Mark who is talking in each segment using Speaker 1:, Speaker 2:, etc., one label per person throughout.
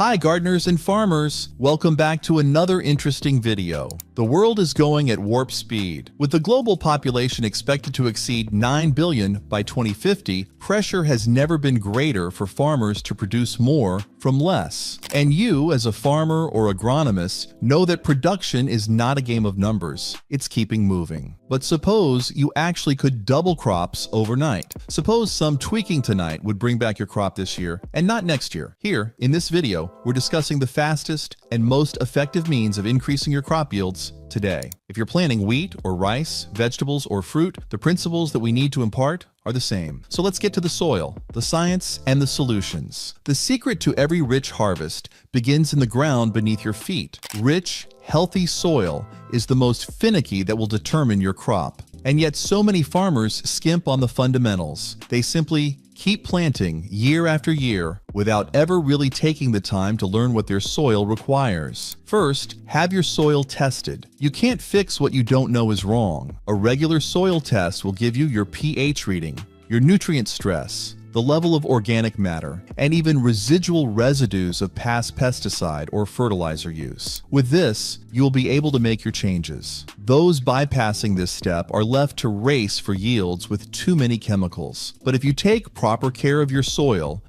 Speaker 1: Hi gardeners and farmers! Welcome back to another interesting video. The world is going at warp speed. With the global population expected to exceed 9 billion by 2050, pressure has never been greater for farmers to produce more from less. And you, as a farmer or agronomist, know that production is not a game of numbers. It's keeping moving. But suppose you actually could double crops overnight. Suppose some tweaking tonight would bring back your crop this year and not next year. Here, in this video, we're discussing the fastest and most effective means of increasing your crop yields today. If you're planting wheat or rice, vegetables or fruit, the principles that we need to impart are the same. So let's get to the soil, the science, and the solutions. The secret to every rich harvest begins in the ground beneath your feet. Rich, healthy soil is the most finicky that will determine your crop. And yet so many farmers skimp on the fundamentals. They simply keep planting year after year without ever really taking the time to learn what their soil requires. First, have your soil tested. You can't fix what you don't know is wrong. A regular soil test will give you your pH reading, your nutrient stress, the level of organic matter, and even residual residues of past pesticide or fertilizer use. With this, you will be able to make your changes. Those bypassing this step are left to race for yields with too many chemicals. But if you take proper care of your soil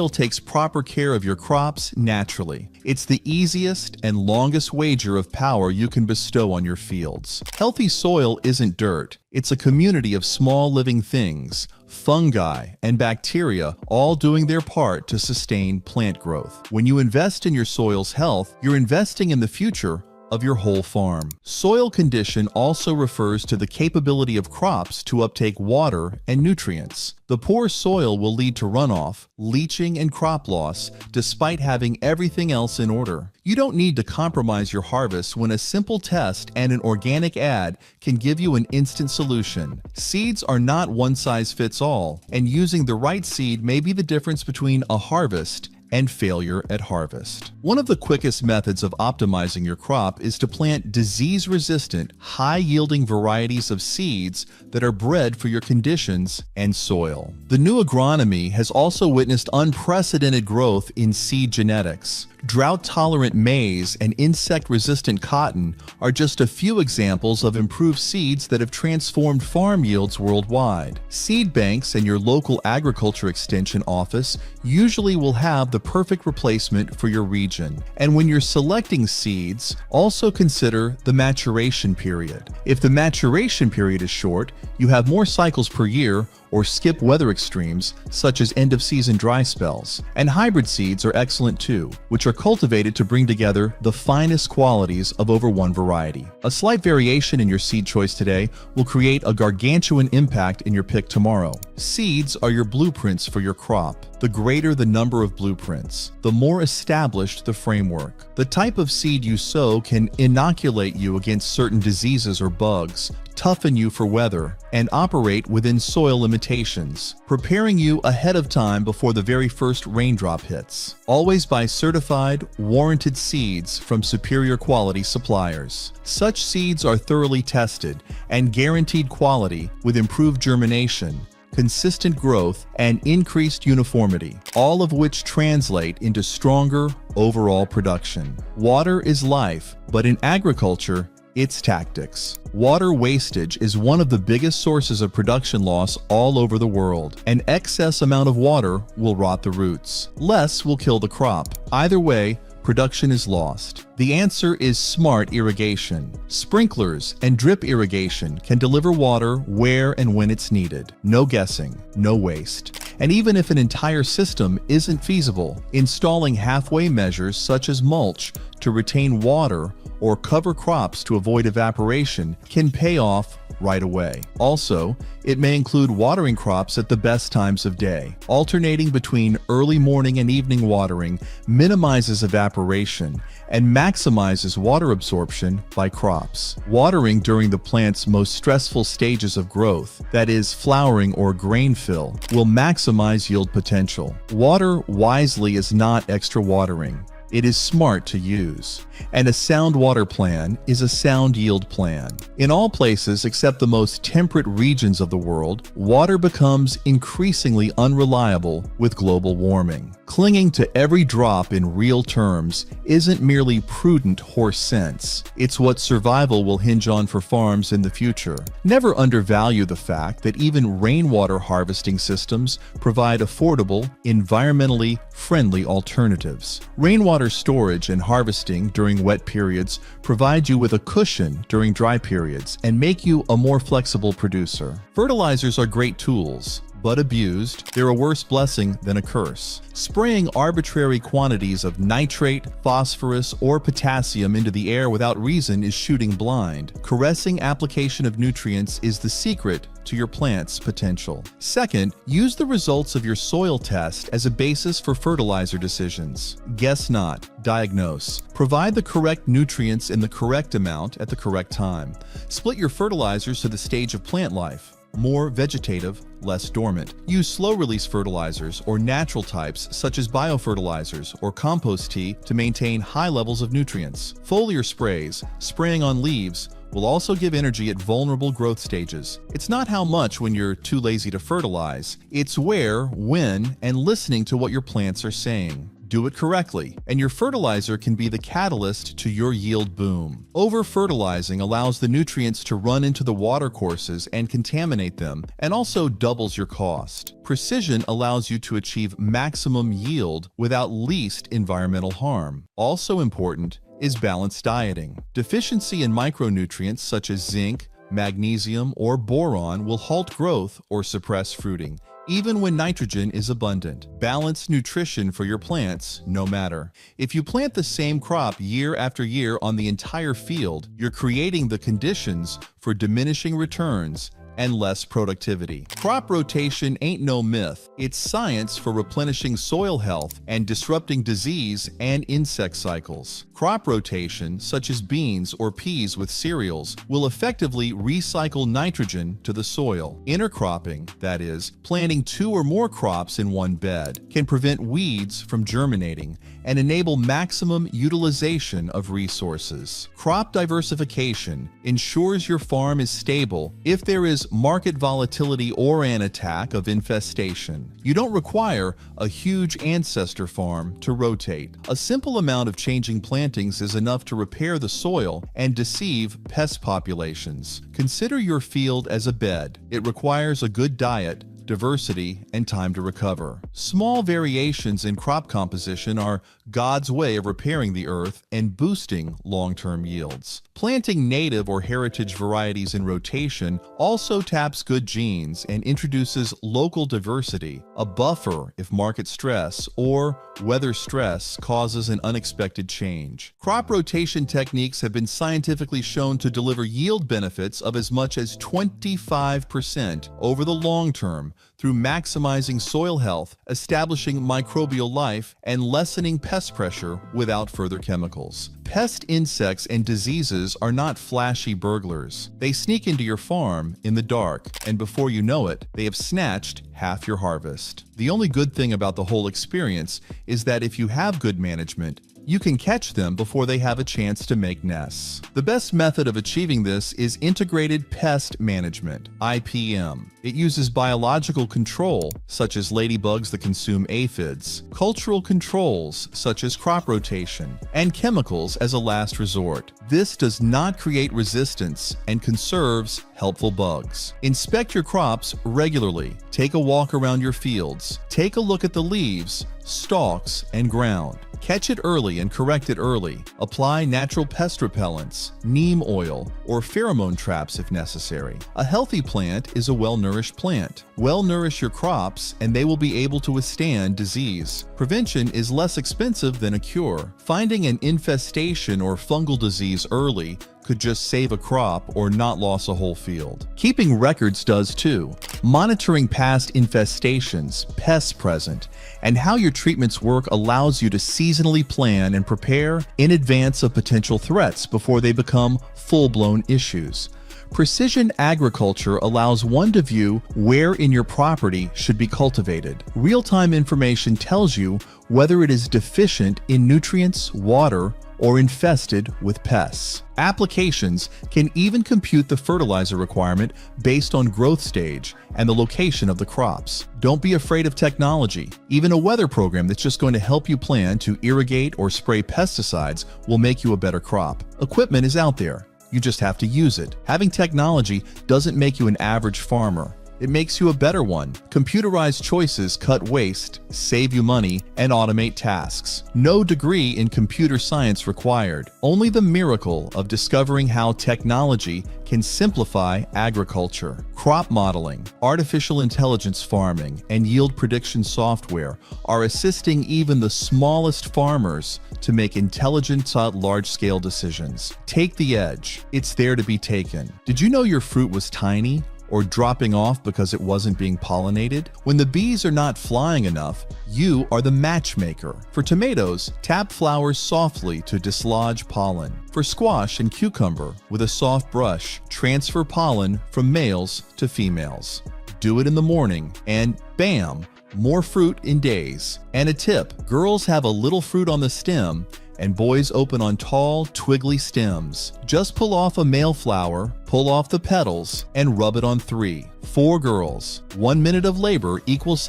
Speaker 1: takes proper care of your crops naturally. It's the easiest and longest wager of power you can bestow on your fields. Healthy soil isn't dirt. It's a community of small living things, fungi, and bacteria all doing their part to sustain plant growth. When you invest in your soil's health, you're investing in the future of your whole farm. Soil condition also refers to the capability of crops to uptake water and nutrients. The poor soil will lead to runoff, leaching, and crop loss despite having everything else in order. You don't need to compromise your harvest when a simple test and an organic ad can give you an instant solution. Seeds are not one size fits all, and using the right seed may be the difference between a harvest and failure at harvest. One of the quickest methods of optimizing your crop is to plant disease-resistant, high-yielding varieties of seeds that are bred for your conditions and soil. The new agronomy has also witnessed unprecedented growth in seed genetics. Drought-tolerant maize and insect-resistant cotton are just a few examples of improved seeds that have transformed farm yields worldwide. Seed banks and your local agriculture extension office usually will have the perfect replacement for your region. And when you're selecting seeds, also consider the maturation period. If the maturation period is short, you have more cycles per year or skip weather extremes such as end-of-season dry spells. And hybrid seeds are excellent too, which are cultivated to bring together the finest qualities of over one variety. A slight variation in your seed choice today will create a gargantuan impact in your pick tomorrow. Seeds are your blueprints for your crop. The greater the number of blueprints, the more established the framework. The type of seed you sow can inoculate you against certain diseases or bugs, toughen you for weather, and operate within soil limitations, preparing you ahead of time before the very first raindrop hits. Always buy certified, warranted seeds from superior quality suppliers. Such seeds are thoroughly tested and guaranteed quality with improved germination, consistent growth, and increased uniformity, all of which translate into stronger overall production. Water is life, but in agriculture, it's tactics. Water wastage is one of the biggest sources of production loss all over the world. An excess amount of water will rot the roots. Less will kill the crop. Either way, production is lost. The answer is smart irrigation. Sprinklers and drip irrigation can deliver water where and when it's needed. No guessing, no waste. And even if an entire system isn't feasible, installing halfway measures such as mulch to retain water or cover crops to avoid evaporation can pay off right away. Also, it may include watering crops at the best times of day. Alternating between early morning and evening watering minimizes evaporation and maximizes water absorption by crops. Watering during the plant's most stressful stages of growth, that is flowering or grain fill, will maximize yield potential. Water wisely is not extra watering. It is smart to use. And a sound water plan is a sound yield plan. In all places except the most temperate regions of the world, water becomes increasingly unreliable with global warming. Clinging to every drop in real terms isn't merely prudent horse sense. It's what survival will hinge on for farms in the future. Never undervalue the fact that even rainwater harvesting systems provide affordable, environmentally friendly alternatives. Rainwater storage and harvesting during wet periods provide you with a cushion during dry periods and make you a more flexible producer. Fertilizers are great tools, but abused, they're a worse blessing than a curse. Spraying arbitrary quantities of nitrate, phosphorus, or potassium into the air without reason is shooting blind. Caressing application of nutrients is the secret to your plant's potential. Second, use the results of your soil test as a basis for fertilizer decisions. Guess not, diagnose. Provide the correct nutrients in the correct amount at the correct time. Split your fertilizers to the stage of plant life. More vegetative, less dormant. Use slow-release fertilizers or natural types such as biofertilizers or compost tea to maintain high levels of nutrients. Foliar sprays, spraying on leaves, will also give energy at vulnerable growth stages. It's not how much when you're too lazy to fertilize, it's where, when, and listening to what your plants are saying. Do it correctly, and your fertilizer can be the catalyst to your yield boom. Over-fertilizing allows the nutrients to run into the watercourses and contaminate them, and also doubles your cost. Precision allows you to achieve maximum yield without least environmental harm. Also important is balanced dieting. Deficiency in micronutrients such as zinc, magnesium, or boron will halt growth or suppress fruiting, even when nitrogen is abundant. Balance nutrition for your plants no matter. If you plant the same crop year after year on the entire field, you're creating the conditions for diminishing returns and less productivity. Crop rotation ain't no myth. It's science for replenishing soil health and disrupting disease and insect cycles. Crop rotation, such as beans or peas with cereals, will effectively recycle nitrogen to the soil. Intercropping, that is, planting 2 or more crops in one bed, can prevent weeds from germinating and enable maximum utilization of resources. Crop diversification ensures your farm is stable if there is market volatility or an attack of infestation. You don't require a huge ancestor farm to rotate. A simple amount of changing plantings is enough to repair the soil and deceive pest populations. Consider your field as a bed. It requires a good diet, diversity, and time to recover. Small variations in crop composition are God's way of repairing the earth and boosting long-term yields. Planting native or heritage varieties in rotation also taps good genes and introduces local diversity, a buffer if market stress or weather stress causes an unexpected change. Crop rotation techniques have been scientifically shown to deliver yield benefits of as much as 25% over the long term through maximizing soil health, establishing microbial life, and lessening pest pressure without further chemicals. Pest insects and diseases are not flashy burglars. They sneak into your farm in the dark, and before you know it, they have snatched half your harvest. The only good thing about the whole experience is that if you have good management, you can catch them before they have a chance to make nests. The best method of achieving this is integrated pest management, IPM. It uses biological control, such as ladybugs that consume aphids, cultural controls, such as crop rotation, and chemicals as a last resort. This does not create resistance and conserves helpful bugs. Inspect your crops regularly. Take a walk around your fields. Take a look at the leaves, stalks, and ground. Catch it early and correct it early. Apply natural pest repellents, neem oil, or pheromone traps if necessary. A healthy plant is a well-nourished plant. Well-nourish your crops and they will be able to withstand disease. Prevention is less expensive than a cure. Finding an infestation or fungal disease early could just save a crop or not lose a whole field. Keeping records does too. Monitoring past infestations, pests present, and how your treatments work allows you to seasonally plan and prepare in advance of potential threats before they become full-blown issues. Precision agriculture allows one to view where in your property should be cultivated. Real-time information tells you whether it is deficient in nutrients, water, or infested with pests. Applications can even compute the fertilizer requirement based on growth stage and the location of the crops. Don't be afraid of technology. Even a weather program that's just going to help you plan to irrigate or spray pesticides will make you a better crop. Equipment is out there. You just have to use it. Having technology doesn't make you an average farmer. It makes you a better one. Computerized choices cut waste, save you money, and automate tasks. No degree in computer science required. Only the miracle of discovering how technology can simplify agriculture. Crop modeling, artificial intelligence farming, and yield prediction software are assisting even the smallest farmers to make intelligent, large-scale decisions. Take the edge. It's there to be taken. Did you know your fruit was tiny or dropping off because it wasn't being pollinated? When the bees are not flying enough, you are the matchmaker. For tomatoes, tap flowers softly to dislodge pollen. For squash and cucumber, with a soft brush, transfer pollen from males to females. Do it in the morning, and bam, more fruit in days. And a tip, girls have a little fruit on the stem, and boys open on tall, twiggly stems. Just pull off a male flower, pull off the petals, and rub it on 3. 4 girls. 1 minute of labor equals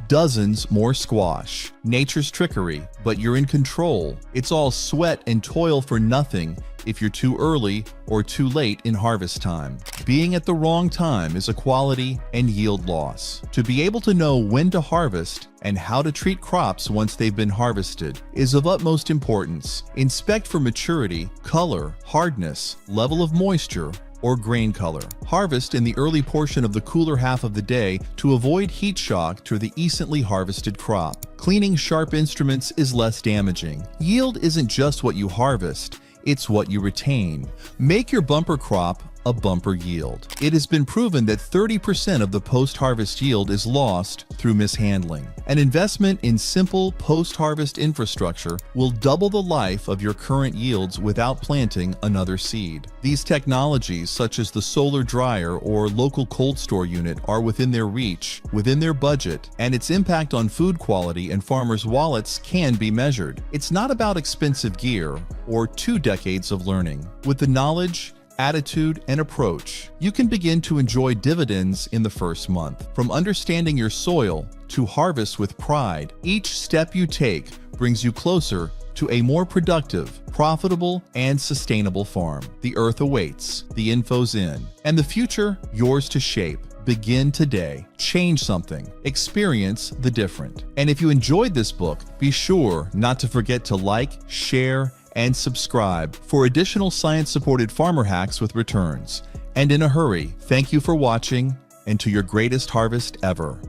Speaker 1: dozens more squash. Nature's trickery, but you're in control. It's all sweat and toil for nothing if you're too early or too late in harvest time. Being at the wrong time is a quality and yield loss. To be able to know when to harvest and how to treat crops once they've been harvested is of utmost importance. Inspect for maturity, color, hardness, level of moisture, or grain color. Harvest in the early portion of the cooler half of the day to avoid heat shock to the recently harvested crop. Cleaning sharp instruments is less damaging. Yield isn't just what you harvest, it's what you retain. Make your bumper crop a bumper yield. It has been proven that 30% of the post-harvest yield is lost through mishandling. An investment in simple post-harvest infrastructure will double the life of your current yields without planting another seed. These technologies, such as the solar dryer or local cold store unit, are within their reach, within their budget, and its impact on food quality and farmers' wallets can be measured. It's not about expensive gear or 2 decades of learning. With the knowledge, attitude, and approach, you can begin to enjoy dividends in the first month. From understanding your soil to harvest with pride, each step you take brings you closer to a more productive, profitable, and sustainable farm. The earth awaits, the info's in, and the future yours to shape. Begin today. Change something. Experience the different. And if you enjoyed this book, be sure not to forget to like, share, and subscribe for additional science-supported farmer hacks with returns. And in a hurry, thank you for watching, and to your greatest harvest ever.